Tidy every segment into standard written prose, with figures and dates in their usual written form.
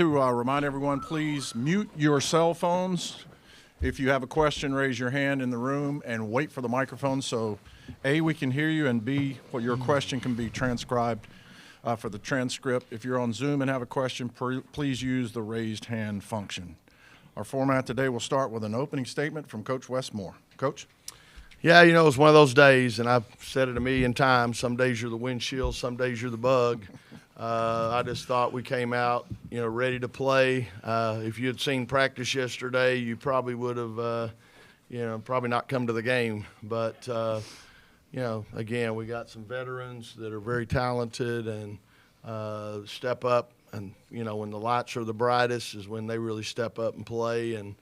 to remind everyone, please mute your cell phones. If you have a question, raise your hand in the room and wait for the microphone so, A, we can hear you, and B, what your question can be transcribed for the transcript. If you're on Zoom and have a question, please use the raised hand function. Our format today will start with an opening statement from Coach Wes Moore. Coach? Yeah, you know, it's one of those days, and I've said it a million times. Some days you're the windshield, some days you're the bug. I just thought we came out, you know, ready to play. If you had seen practice yesterday, you probably would have, probably not come to the game. But, again, we got some veterans that are very talented and step up. And, you know, when the lights are the brightest is when they really step up and play. And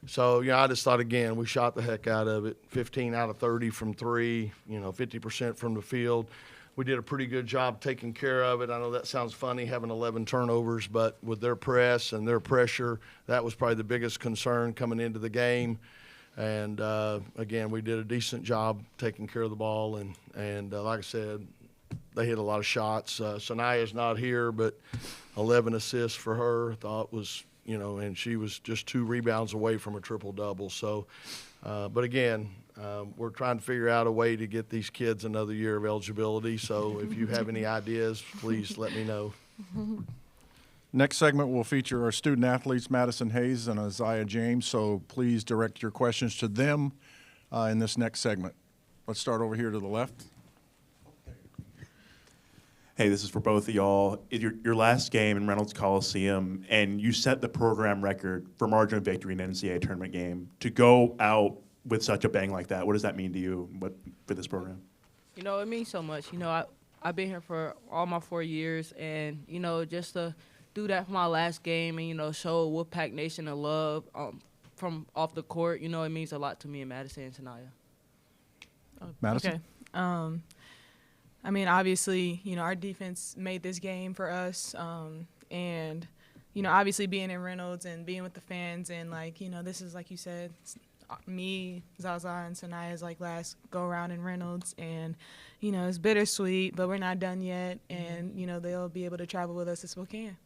so, I just thought, again, we shot the heck out of it. 15 out of 30 from three, 50% from the field. We did a pretty good job taking care of it. I know that sounds funny, having 11 turnovers, but with their press and their pressure, that was probably the biggest concern coming into the game. And, again, we did a decent job taking care of the ball. And like I said, they hit a lot of shots. Sanaya's not here, but 11 assists for her, I thought was, and she was just 2 rebounds away from a triple-double. So, but again, we're trying to figure out a way to get these kids another year of eligibility. So if you have any ideas, please let me know. Next segment will feature our student athletes, Madison Hayes and Isaiah James. So please direct your questions to them in this next segment. Let's start over here to the left. Hey, this is for both of y'all. Your last game in Reynolds Coliseum, and you set the program record for margin of victory in an NCAA tournament game. To go out with such a bang like that, what does that mean to you for this program? It means so much. I've been here for all my 4 years, and, just to do that for my last game and, show Wolfpack Nation the love from off the court, it means a lot to me and Madison and Sanaya. Madison? Okay. Obviously, our defense made this game for us. And, obviously being in Reynolds and being with the fans and, this is, like you said, me, Zaza, and Sanaya's, last go-around in Reynolds. And, it's bittersweet, but we're not done yet. And, they'll be able to travel with us to Spokane.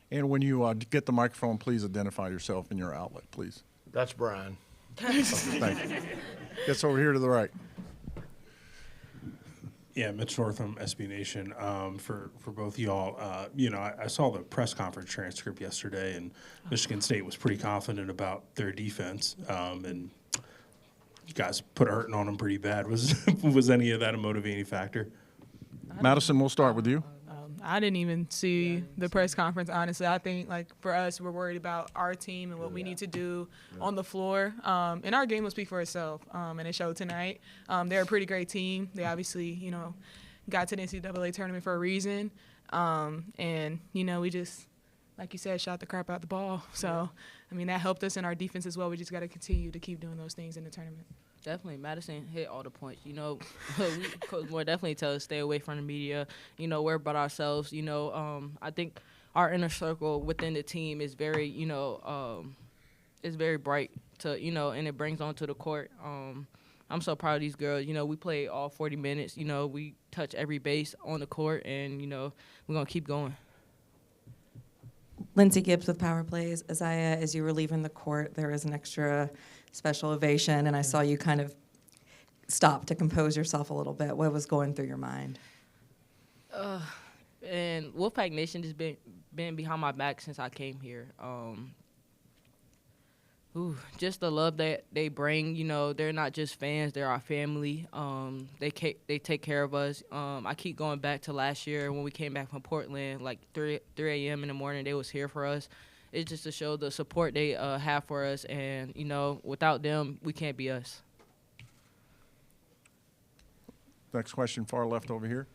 And when you get the microphone, please identify yourself and your outlet, please. That's Brian. Thank you. Gets over here to the right. Yeah, Mitch Northam, SB Nation. For both of y'all, I saw the press conference transcript yesterday, and Michigan State was pretty confident about their defense, and you guys put a hurting on them pretty bad. Was any of that a motivating factor? Madison, we'll start with you. I didn't even see the press conference, honestly. I think, for us, we're worried about our team and what we need to do on the floor. And our game will speak for itself, and it showed tonight. They're a pretty great team. They obviously, got to the NCAA tournament for a reason. And, we just, like you said, shot the crap out the ball. So, that helped us in our defense as well. We just got to continue to keep doing those things in the tournament. Definitely, Madison hit all the points. Coach Moore definitely tell us stay away from the media. Worry about ourselves. I think our inner circle within the team is very, is very bright to, and it brings on to the court. I'm so proud of these girls. We play all 40 minutes. We touch every base on the court, and we're gonna keep going. Lindsay Gibbs with Power Plays. Isaiah, as you were leaving the court, there was an extra special ovation, and I saw you kind of stop to compose yourself a little bit. What was going through your mind? And Wolfpack Nation has been behind my back since I came here. Just the love that they bring. They're not just fans; they're our family. They take care of us. I keep going back to last year when we came back from Portland, 3 a.m. in the morning. They was here for us. It's just to show the support they have for us, and without them, we can't be us. Next question, far left over here.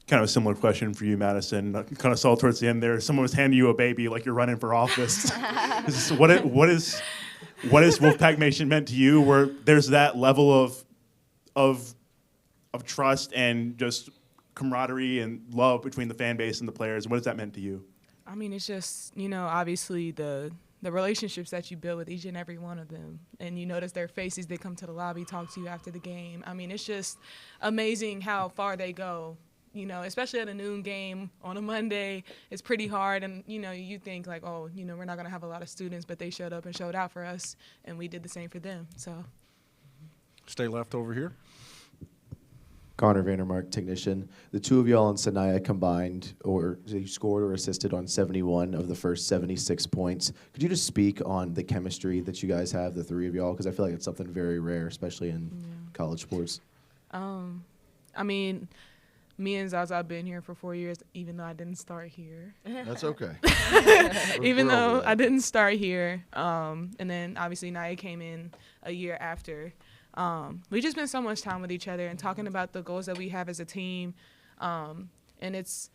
Kind of a similar question for you, Madison. Kind of saw towards the end there, someone was handing you a baby like you're running for office. What is Wolfpack Nation meant to you? Where there's that level of trust and just camaraderie and love between the fan base and the players. What has that meant to you? It's just obviously the relationships that you build with each and every one of them. And you notice their faces, they come to the lobby, talk to you after the game. It's just amazing how far they go especially at a noon game on a Monday, it's pretty hard. And, you think like, oh, we're not going to have a lot of students, but they showed up and showed out for us, and we did the same for them. So. Stay left over here. Connor Vandermark, technician. The two of y'all and Sanaya combined, or you scored or assisted on 71 of the first 76 points. Could you just speak on the chemistry that you guys have, the three of y'all? Because I feel like it's something very rare, especially in college sports. I mean, me and Zaza have been here for 4 years, even though I didn't start here. That's okay. Even We're over though that. I didn't start here. And then obviously Naya came in a year after. We've just spent so much time with each other and talking about the goals that we have as a team. And it's,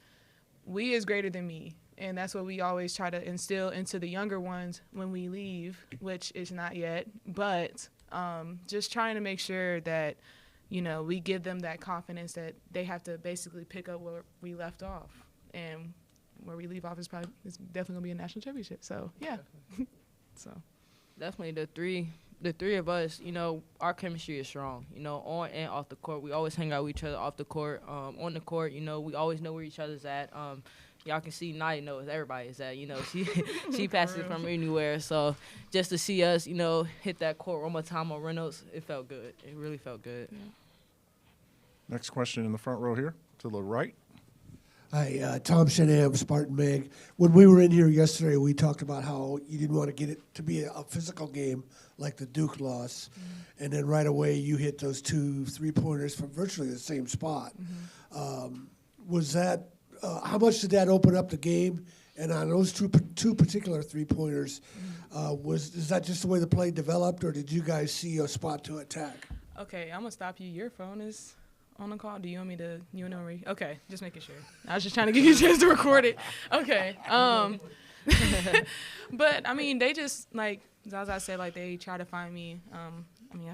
we is greater than me. And that's what we always try to instill into the younger ones when we leave, which is not yet. But just trying to make sure that, we give them that confidence that they have to basically pick up where we left off. And where we leave off is definitely going to be a national championship. So, yeah. So Definitely the three of us, our chemistry is strong, on and off the court. We always hang out with each other off the court. On the court, we always know where each other's at. Y'all can see Naya knows everybody is at. She passes from anywhere. So just to see us, hit that court one more time on Reynolds, it felt good. It really felt good. Yeah. Next question in the front row here to the right. Hi, Tom Shenham, Spartan Mag. When we were in here yesterday, we talked about how you didn't want to get it to be a physical game like the Duke loss. Mm-hmm. And then right away you hit those 2 3-pointers from virtually the same spot. Mm-hmm. Was that, how much did that open up the game? And on those two particular 3-pointers, is that just the way the play developed, or did you guys see a spot to attack? Okay, I'm going to stop you. Your phone is on the call. Do you want me to, okay, just making sure. I was just trying to give you a chance to record it. Okay. But, I mean, they just, like Zaza said, like, they try to find me. I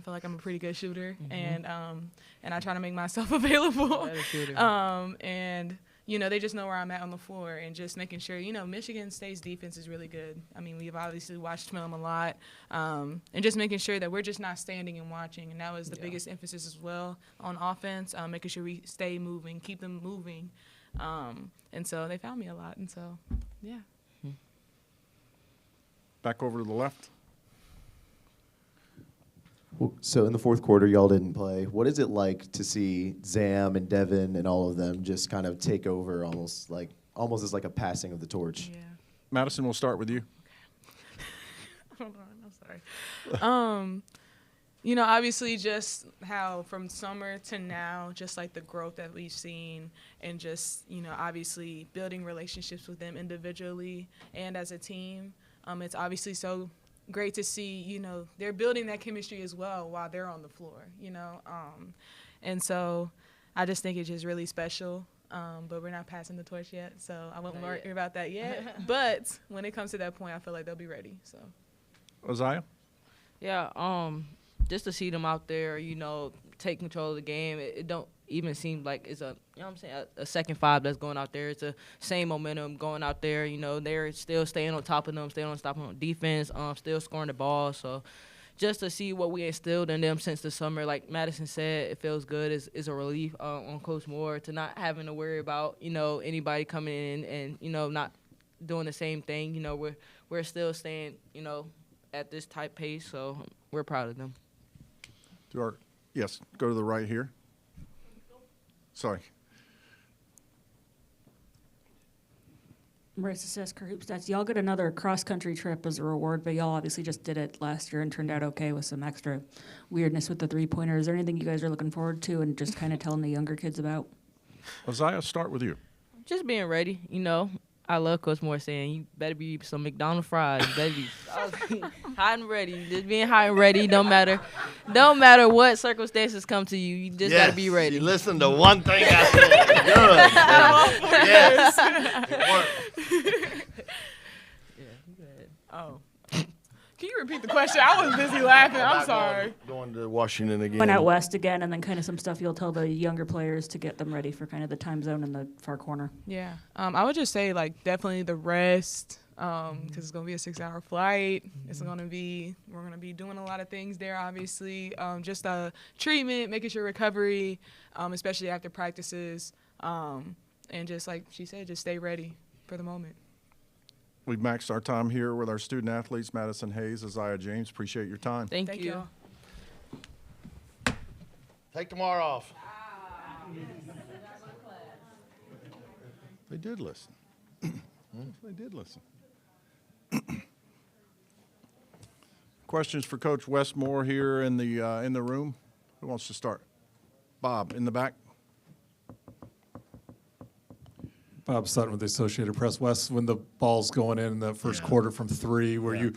feel like I'm a pretty good shooter, and I try to make myself available. And, they just know where I'm at on the floor, and just making sure, Michigan State's defense is really good. I mean, we've obviously watched film a lot, and just making sure that we're just not standing and watching. And that was the biggest emphasis as well on offense, making sure we stay moving, keep them moving. And so they found me a lot, and so, yeah. Back over to the left. Well, so in the fourth quarter, y'all didn't play. What is it like to see Zam and Devin and all of them just kind of take over almost as like a passing of the torch? Yeah. Madison, we'll start with you. Hold on, I'm sorry. Obviously just how from summer to now, just like the growth that we've seen, and just, obviously building relationships with them individually and as a team. It's obviously so great to see, they're building that chemistry as well while they're on the floor, and so I just think it's just really special. But we're not passing the torch yet, so I won't worry about that yet. But when it comes to that point, I feel like they'll be ready. So, Uzziah? Yeah, just to see them out there, take control of the game, it don't even seem like it's a second five that's going out there. It's the same momentum going out there. They're still staying on top of them, staying on top of them defense, still scoring the ball. So just to see what we instilled in them since the summer, like Madison said, it feels good. It's a relief on Coach Moore to not having to worry about, anybody coming in and, not doing the same thing. We're still staying, at this type pace, so we're proud of them. Yes, go to the right here. Sorry. Marissa Sesker, Hoop Stats. Y'all get another cross-country trip as a reward, but y'all obviously just did it last year and turned out okay with some extra weirdness with the 3-pointer. Is there anything you guys are looking forward to and just kind of telling the younger kids about? Uzziah, start with you. Just being ready, I love Coach Moore saying, you better be some McDonald's fries. You better be hot and ready. Just being hot and ready, no matter what circumstances come to you. You just got to be ready. You listen to one thing I said. Good. Yes. Oh. Can you repeat the question? I was busy laughing. I'm sorry. Going to Washington again. Went out west again, and then kind of some stuff you'll tell the younger players to get them ready for kind of the time zone in the far corner. Yeah. I would just say, definitely the rest, because it's going to be a 6-hour flight. We're going to be doing a lot of things there, obviously. Just treatment, making sure recovery, especially after practices. And just like she said, just stay ready for the moment. We've maxed our time here with our student athletes, Madison Hayes, Isaiah James. Appreciate your time. Thank you. y'all. Take tomorrow off. They did listen. They did listen. Questions for Coach Wes Moore here in the room? Who wants to start? Bob, in the back. Bob Sutton with the Associated Press. Wes, when the ball's going in the first quarter from 3, were you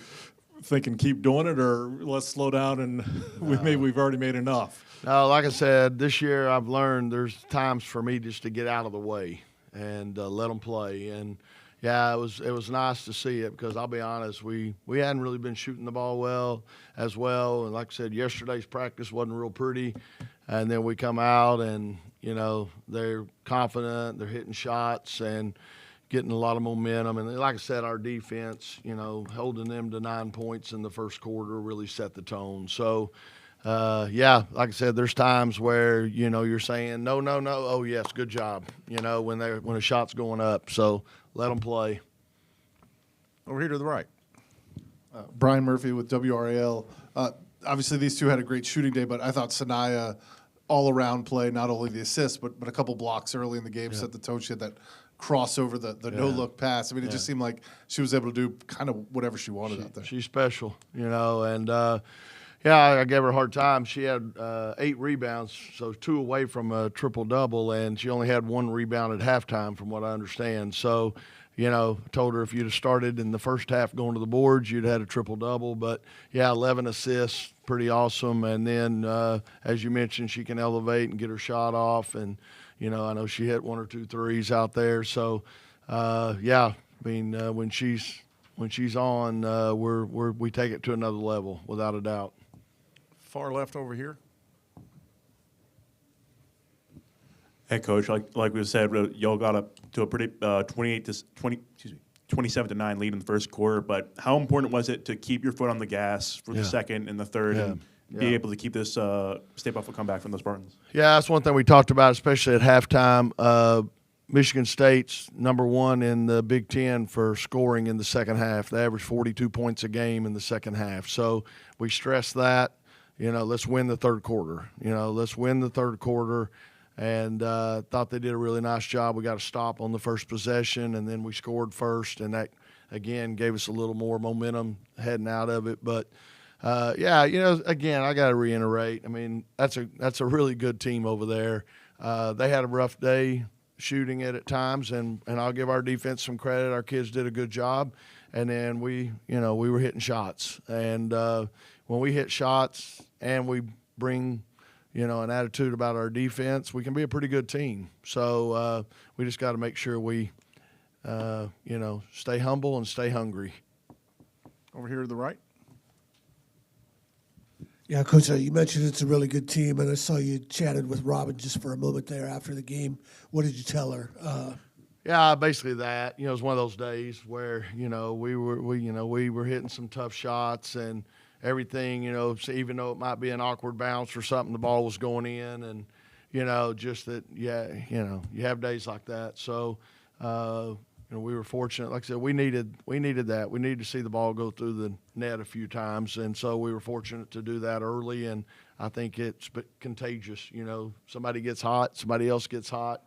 thinking keep doing it or let's slow down and we've already made enough? No, like I said, this year I've learned there's times for me just to get out of the way and let them play. And yeah, it was nice to see it because I'll be honest, we hadn't really been shooting the ball well. And like I said, yesterday's practice wasn't real pretty. And then we come out and, they're confident, they're hitting shots and getting a lot of momentum. And like I said, our defense, holding them to 9 points in the first quarter really set the tone. So, like I said, there's times where, you're saying, no, oh, yes, good job, when a shot's going up. So let them play. Over here to the right. Brian Murphy with WRAL. Obviously, these two had a great shooting day, but I thought Sanaya all-around play, not only the assist, but a couple blocks early in the game set the tone. She had that crossover, the no-look pass. I mean, it just seemed like she was able to do kind of whatever she wanted out there. She's special, and I gave her a hard time. She had 8 rebounds, so 2 away from a triple-double, and she only had 1 rebound at halftime from what I understand. So, told her if you'd have started in the first half going to the boards, you'd had a triple-double. But, 11 assists, pretty awesome. And then, as you mentioned, she can elevate and get her shot off. And, I know she hit 1 or 2 threes out there. So, when she's on, we take it to another level, without a doubt. Far left over here. Hey, Coach, like we said, y'all got up to a pretty 27-9 lead in the first quarter. But how important was it to keep your foot on the gas for the second and the third and be able to keep this State Buffalo comeback from the Spartans? Yeah, that's one thing we talked about, especially at halftime. Michigan State's number 1 in the Big Ten for scoring in the second half. They averaged 42 points a game in the second half. So we stressed that. Let's win the third quarter. Let's win the third quarter. And thought they did a really nice job. We got a stop on the first possession, and then we scored first, and that, again, gave us a little more momentum heading out of it. But, again, I got to reiterate, I mean, that's a really good team over there. They had a rough day shooting it at times, and I'll give our defense some credit. Our kids did a good job. And then we were hitting shots. And when we hit shots and we bring – an attitude about our defense, we can be a pretty good team. So we just got to make sure we, stay humble and stay hungry. Over here to the right. Yeah, Coach, you mentioned it's a really good team, and I saw you chatted with Robin just for a moment there after the game. What did you tell her? Basically that. It was one of those days where we were hitting some tough shots and everything. So even though it might be an awkward bounce or something, the ball was going in, and just that. You have days like that. So we were fortunate. Like I said, we needed that. We needed to see the ball go through the net a few times, and so we were fortunate to do that early. And I think it's contagious. Somebody gets hot, somebody else gets hot.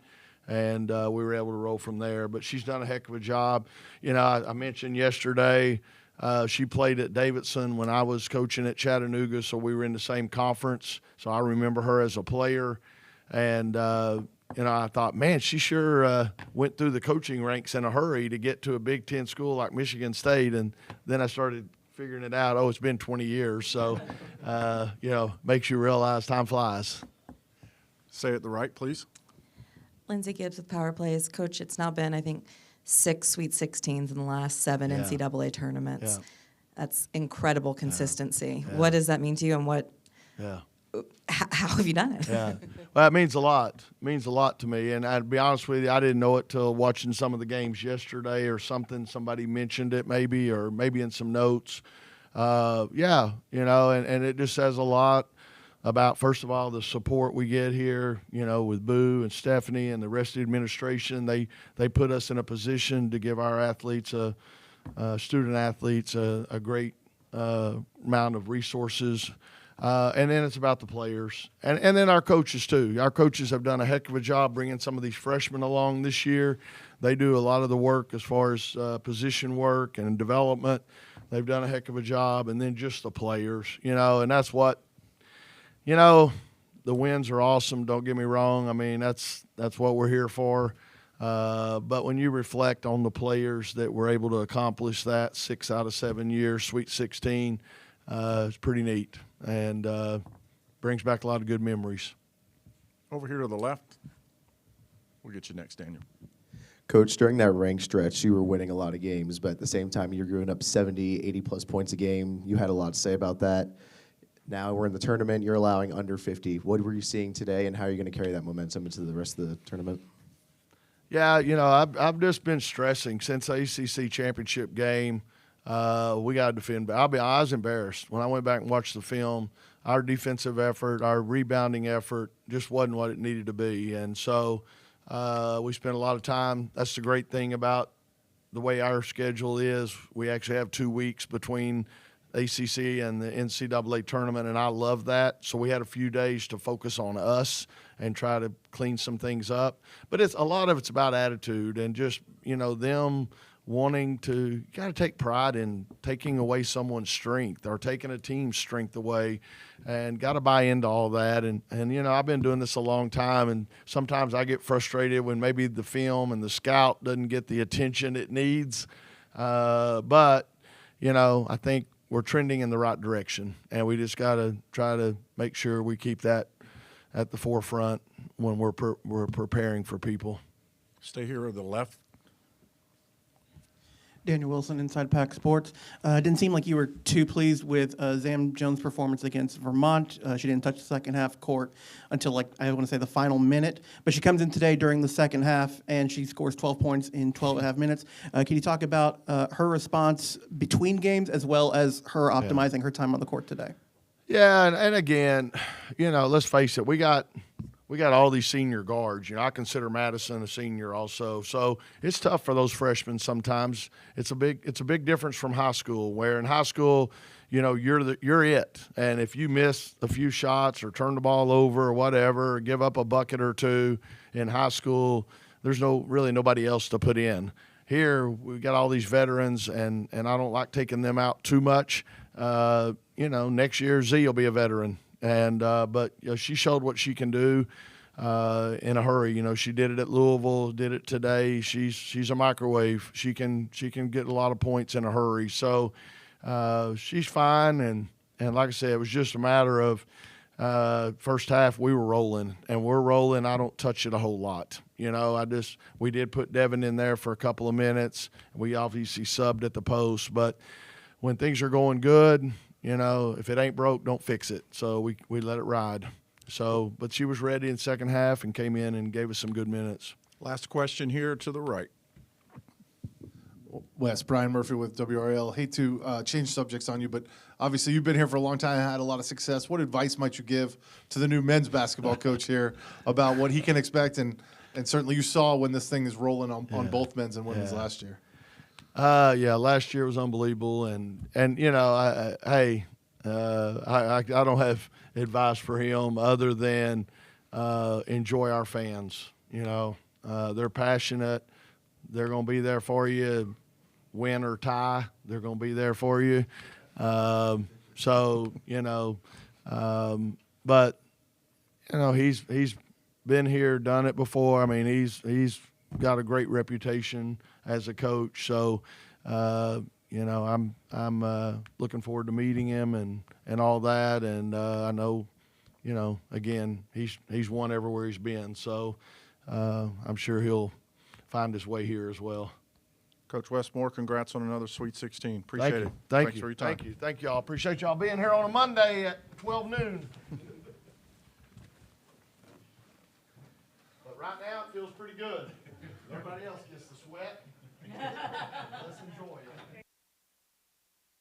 And we were able to roll from there. But she's done a heck of a job. I mentioned yesterday she played at Davidson when I was coaching at Chattanooga, so we were in the same conference. So I remember her as a player. And, I thought, man, she sure went through the coaching ranks in a hurry to get to a Big Ten school like Michigan State. And then I started figuring it out. It's been 20 years. So, makes you realize time flies. Say it the right, please. Lindsay Gibbs with Power Plays. Coach, it's now been, I think, 6 Sweet 16s in the last 7 NCAA tournaments. Yeah. That's incredible consistency. Yeah. What does that mean to you, and how have you done it? Yeah. Well, it means a lot. It means a lot to me. And I'd be honest with you, I didn't know it till watching some of the games yesterday or something. Somebody mentioned it maybe, or maybe in some notes. And it just says a lot about, first of all, the support we get here, with Boo and Stephanie and the rest of the administration. They put us in a position to give our athletes, student athletes, a great amount of resources. And then it's about the players. And then our coaches, too. Our coaches have done a heck of a job bringing some of these freshmen along this year. They do a lot of the work as far as position work and development. They've done a heck of a job. And then just the players, and that's what, the wins are awesome. Don't get me wrong. I mean, that's what we're here for. But when you reflect on the players that were able to accomplish that 6 out of 7 years, Sweet 16, it's pretty neat and brings back a lot of good memories. Over here to the left. We'll get you next, Daniel. Coach, during that rank stretch, you were winning a lot of games, but at the same time, you're giving up 70, 80-plus points a game. You had a lot to say about that. Now we're in the tournament. You're allowing under 50. What were you seeing today, and how are you going to carry that momentum into the rest of the tournament? Yeah, I've just been stressing since the ACC championship game. We got to defend. I was embarrassed when I went back and watched the film. Our defensive effort, our rebounding effort, just wasn't what it needed to be, and so we spent a lot of time. That's the great thing about the way our schedule is. We actually have 2 weeks between ACC and the NCAA tournament, and I love that. So we had a few days to focus on us and try to clean some things up. But a lot of it's about attitude and just, them wanting to, you got to take pride in taking away someone's strength or taking a team's strength away, and got to buy into all that. And I've been doing this a long time, and sometimes I get frustrated when maybe the film and the scout doesn't get the attention it needs. But I think we're trending in the right direction, and we just got to try to make sure we keep that at the forefront when we're preparing for people. Stay here to the left. Daniel Wilson, Inside Pack Sports. Didn't seem like you were too pleased with Zam Jones' performance against Vermont. She didn't touch the second half court until, I want to say, the final minute. But she comes in today during the second half, and she scores 12 points in 12 and a half minutes. Can you talk about her response between games as well as her optimizing her time on the court today? Yeah, and again, let's face it, we got all these senior guards. I consider Madison a senior also. So it's tough for those freshmen sometimes. It's a big difference from high school, where in high school, you're it. And if you miss a few shots or turn the ball over or whatever, or give up a bucket or two in high school, there's really nobody else to put in. Here, we've got all these veterans, and I don't like taking them out too much. Next year, Z will be a veteran. And but she showed what she can do in a hurry. She did it at Louisville, did it today. She's a microwave. She can get a lot of points in a hurry. So she's fine. And like I said, it was just a matter of first half we were rolling, and we're rolling. I don't touch it a whole lot. We did put Devin in there for a couple of minutes. We obviously subbed at the post, but when things are going good, if it ain't broke, don't fix it. So we let it ride. So, but she was ready in the second half and came in and gave us some good minutes. Last question here to the right. Wes, Brian Murphy with WRL. Hate to change subjects on you, but obviously you've been here for a long time, had a lot of success. What advice might you give to the new men's basketball coach here about what he can expect? And certainly you saw when this thing is rolling on both men's and women's last year. Last year was unbelievable, and I don't have advice for him other than enjoy our fans. They're passionate. They're going to be there for you, win or tie. They're going to be there for you. But he's been here, done it before. I mean, he's got a great reputation as a coach. So, I'm looking forward to meeting him and all that. And I know, again, he's won everywhere he's been. So I'm sure he'll find his way here as well. Coach Wes Moore, congrats on another Sweet 16. Appreciate it. Thank Thanks you. for your time. Thank you all. Appreciate y'all being here on a Monday at 12 noon. But right now it feels pretty good. Everybody else gets the sweat. Let's enjoy.